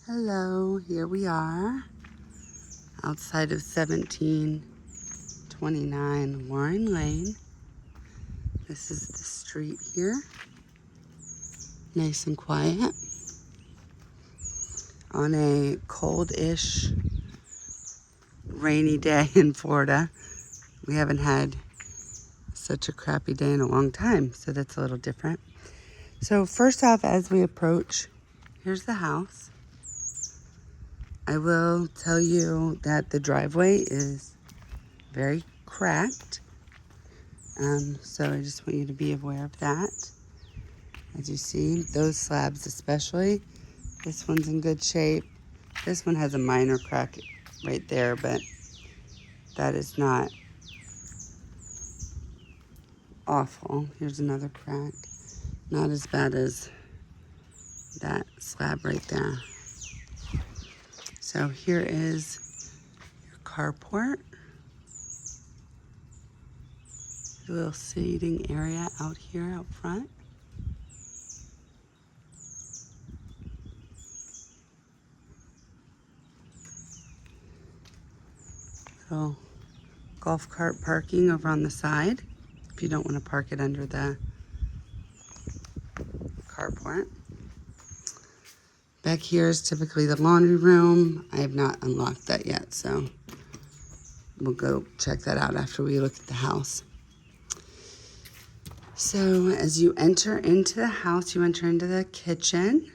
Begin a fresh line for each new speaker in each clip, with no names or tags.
Hello, here we are outside of 1729 Warren Lane. This is the street here, nice and quiet. On a cold-ish, rainy day in Florida. We haven't had such a crappy day in a long time, so that's a little different. So first off, as we approach, here's the house. I will tell you that the driveway is very cracked. So I just want you to be aware of that. As you see, those slabs especially. This one's in good shape. This one has a minor crack right there, but that is not awful. Here's another crack. Not as bad as that slab right there. So here is your carport. A little seating area out here out front. So golf cart parking over on the side if you don't want to park it under the carport. Back here is typically the laundry room. I have not unlocked that yet, so we'll go check that out after we look at the house. So as you enter into the house, you enter into the kitchen.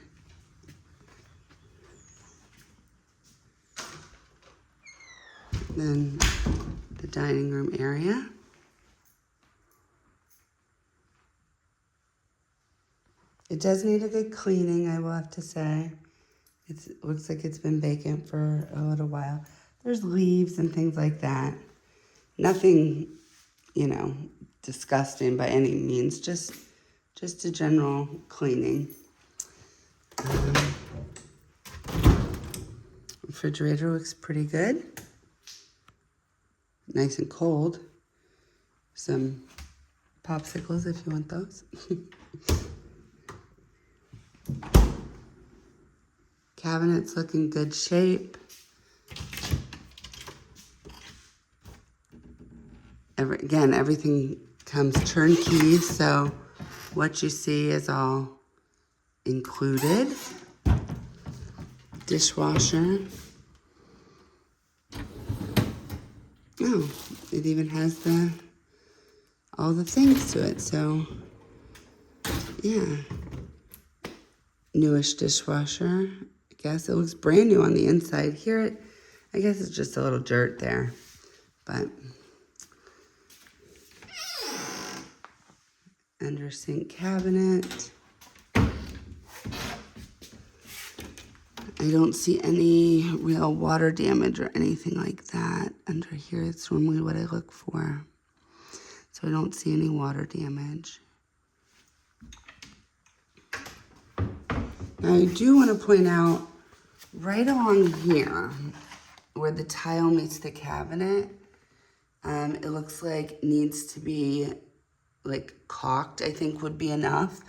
Then the dining room area. It does need a good cleaning, I will have to say. It looks like it's been vacant for a little while. There's leaves and things like that. Nothing, disgusting by any means. Just a general cleaning. Refrigerator looks pretty good. Nice and cold. Some popsicles if you want those. Cabinets look in good shape. Again, everything comes turnkey, so what you see is all included. Dishwasher. Oh, it even has all the things to it, so yeah. Newish dishwasher. I guess it looks brand new on the inside. Here, I guess it's just a little dirt there, but under sink cabinet. I don't see any real water damage or anything like that under here. It's normally what I look for. So I don't see any water damage. Now I do want to point out right along here where the tile meets the cabinet, it looks like needs to be like caulked, I think would be enough.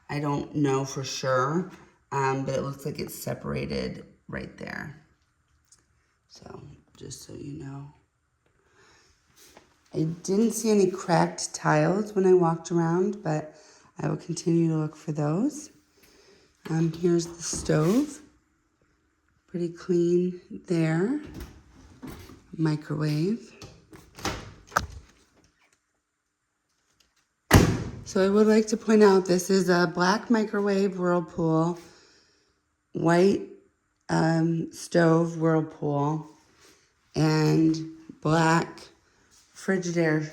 I don't know for sure, but it looks like it's separated right there. So just so you know. I didn't see any cracked tiles when I walked around, but I will continue to look for those. Here's the stove. Pretty clean there. Microwave. So I would like to point out this is a black microwave Whirlpool, white stove Whirlpool, and black Frigidaire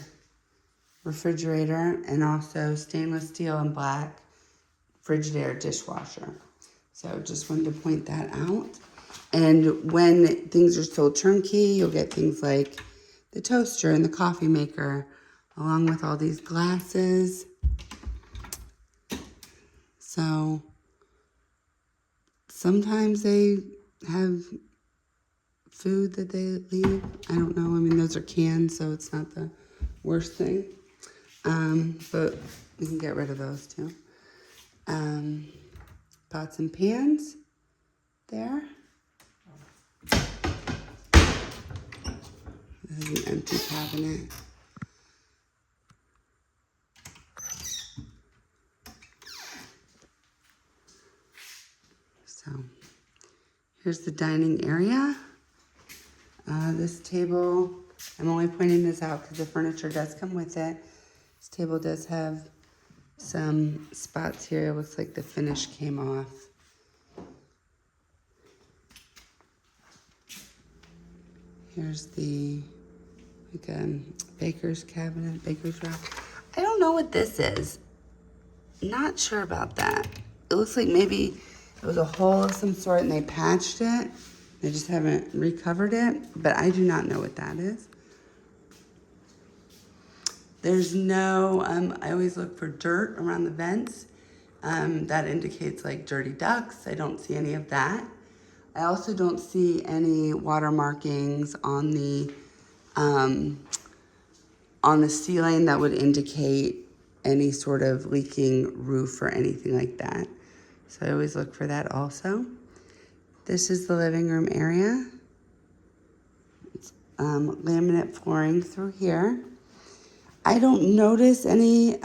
refrigerator, and also stainless steel and black Frigidaire dishwasher. So just wanted to point that out. And when things are sold turnkey, you'll get things like the toaster and the coffee maker, along with all these glasses. So sometimes they have food that they leave. I don't know. I mean, those are canned, so it's not the worst thing. But we can get rid of those too. Pots and pans there. empty cabinet. So here's the dining area. This table, I'm only pointing this out because the furniture does come with it. This table does have some spots here. It looks like the finish came off. Here's the baker's cabinet, baker's rack. I don't know what this is. Not sure about that. It looks like maybe it was a hole of some sort and they patched it. They just haven't recovered it, but I do not know what that is. There's no, I always look for dirt around the vents. That indicates like dirty ducts. I don't see any of that. I also don't see any water markings on the ceiling that would indicate any sort of leaking roof or anything like that. So I always look for that also. This is the living room area. It's laminate flooring through here. I don't notice any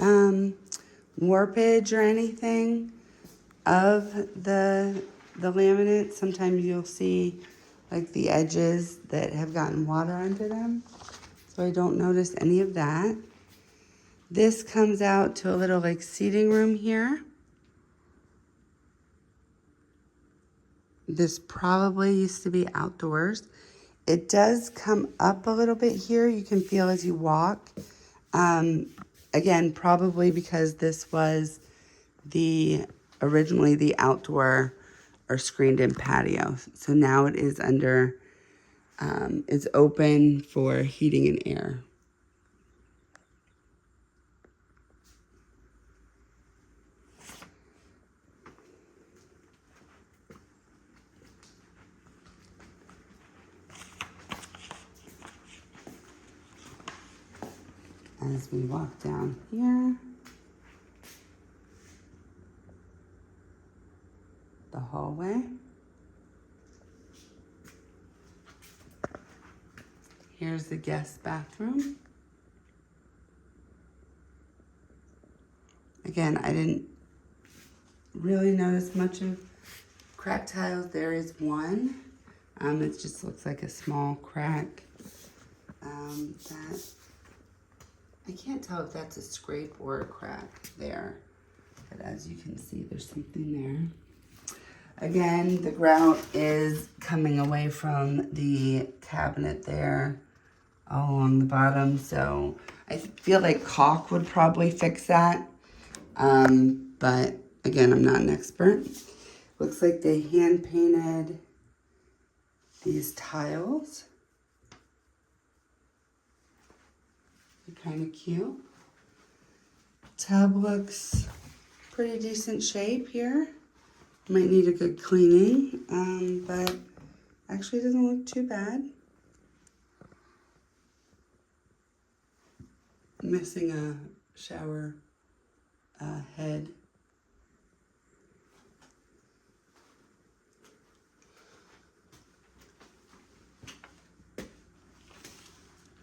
warpage or anything of the laminate. Sometimes you'll see like the edges that have gotten water under them. So I don't notice any of that. This comes out to a little like seating room here. This probably used to be outdoors. It does come up a little bit here. You can feel as you walk. Again, probably because this was originally the outdoor or screened in patio. So now it is under, it's open for heating and air. As we walk down here, the hallway. Here's the guest bathroom. Again, I didn't really notice much of cracked tiles. There is one. It just looks like a small crack. That I can't tell if that's a scrape or a crack there, but as you can see, there's something there. Again, the grout is coming away from the cabinet there all along the bottom, so I feel like caulk would probably fix that, but again, I'm not an expert. Looks like they hand painted these tiles. Kind of cute. Tub looks pretty decent shape here. Might need a good cleaning, but actually doesn't look too bad. Missing a shower head.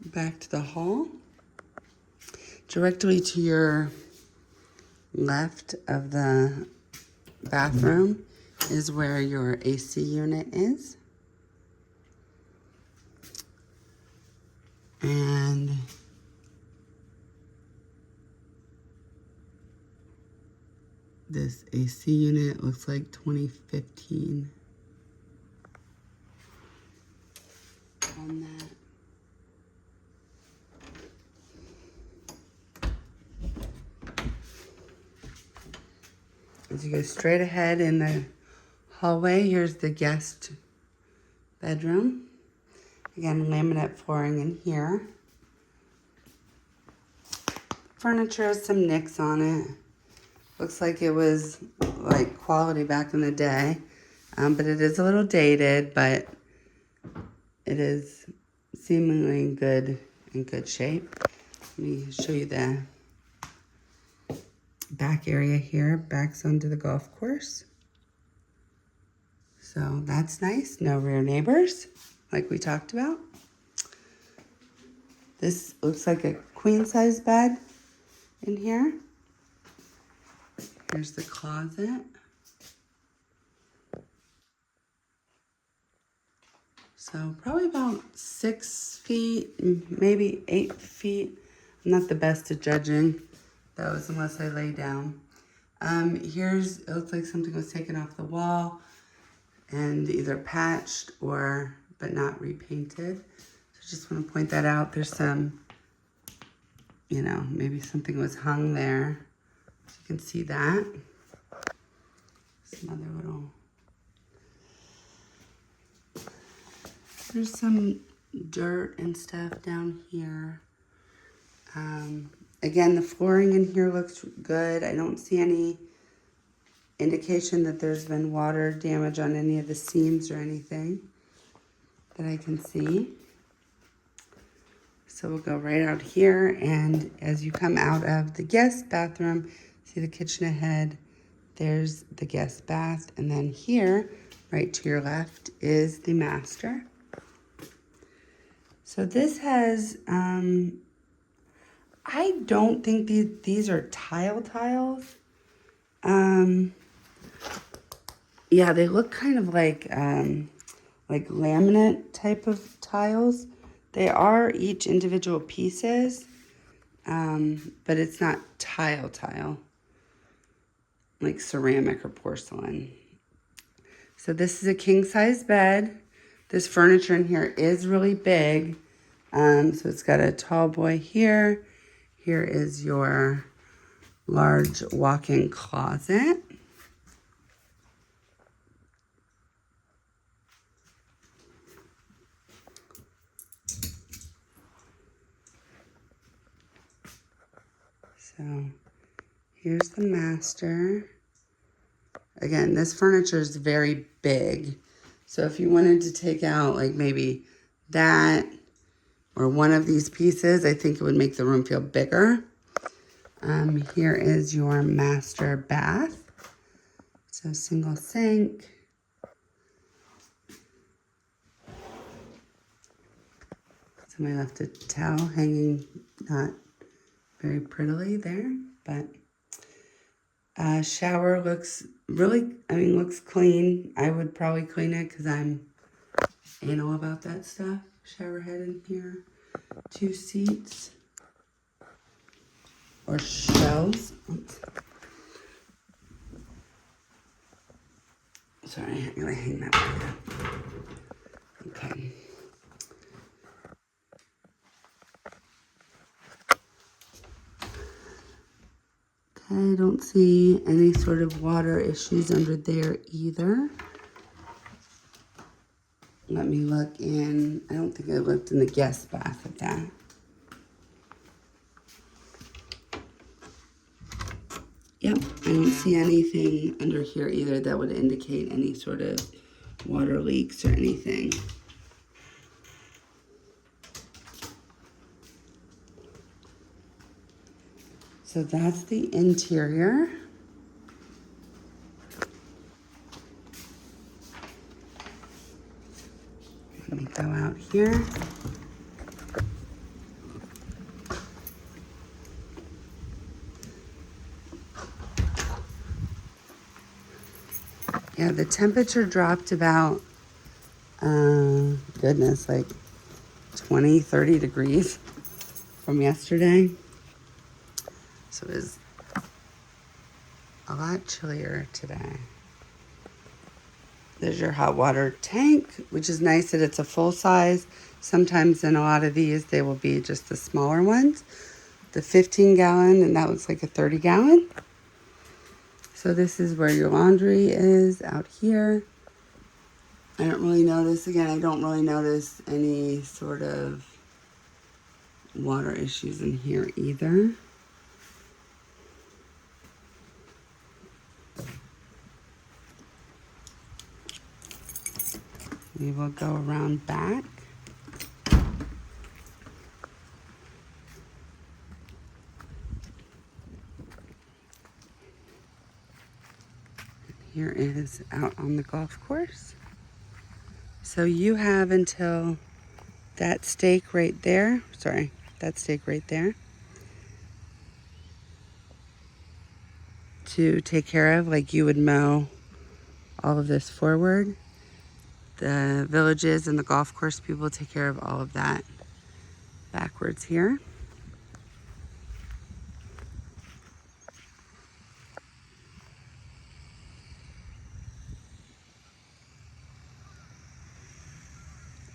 Back to the hall. Directly to your left of the bathroom is where your AC unit is. And this AC unit looks like 2015 on that. As you go straight ahead in the hallway, here's the guest bedroom. Again, laminate flooring in here. Furniture has some nicks on it. Looks like it was like quality back in the day, but it is a little dated, but it is seemingly in good shape. Let me show you the back area here, backs onto the golf course. So that's nice. No rear neighbors, like we talked about. This looks like a queen size bed in here. Here's the closet. So probably about 6 feet, maybe 8 feet. I'm not the best at judging those unless I lay down. Here's, it looks like something was taken off the wall and either patched or, but not repainted. So just want to point that out. There's some, you know, maybe something was hung there. So you can see that. Some other little, there's some dirt and stuff down here. Again, the flooring in here looks good. I don't see any indication that there's been water damage on any of the seams or anything that I can see. So we'll go right out here, and as you come out of the guest bathroom, see the kitchen ahead, there's the guest bath, and then here, right to your left, is the master. So this has, I don't think these are tiles. Yeah, they look kind of like laminate type of tiles. They are each individual pieces, but it's not tile, like ceramic or porcelain. So this is a king size bed. This furniture in here is really big. So it's got a tall boy here. Here is your large walk-in closet. So here's the master. Again, this furniture is very big. So if you wanted to take out like maybe that or one of these pieces, I think it would make the room feel bigger. Here is your master bath. So single sink. Somebody left a towel hanging not very prettily there, but shower looks really, looks clean. I would probably clean it because I'm anal about that stuff. Shower head in here. 2 seats. Or shelves. Oops. Sorry, I gotta hang that one up. Okay. I don't see any sort of water issues under there either. Let me look in. I don't think I looked in the guest bath at that. Yep, I don't see anything under here either that would indicate any sort of water leaks or anything. So that's the interior. Let me go out here. Yeah, the temperature dropped about, goodness, like 20, 30 degrees from yesterday. So it is a lot chillier today. There's your hot water tank, which is nice that it's a full size. Sometimes in a lot of these, they will be just the smaller ones. The 15 gallon, and that looks like a 30 gallon. So this is where your laundry is out here. I don't really notice, again, I don't really notice any sort of water issues in here either. We will go around back. Here is out on the golf course. So you have until that stake right there, sorry, that stake right there, to take care of, like you would mow all of this forward. The villages and the golf course people take care of all of that backwards here.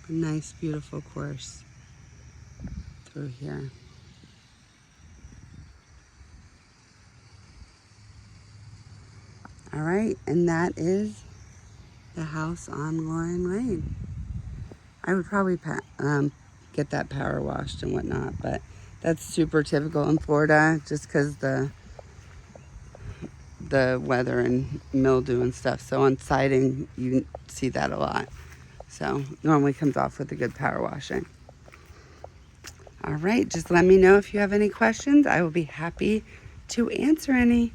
A nice, beautiful course through here. All right, and that is the house on Lauren Lane. I would probably get that power washed and whatnot, but that's super typical in Florida just because the weather and mildew and stuff. So on siding, you see that a lot. So normally comes off with a good power washing. All right, just let me know if you have any questions. I will be happy to answer any.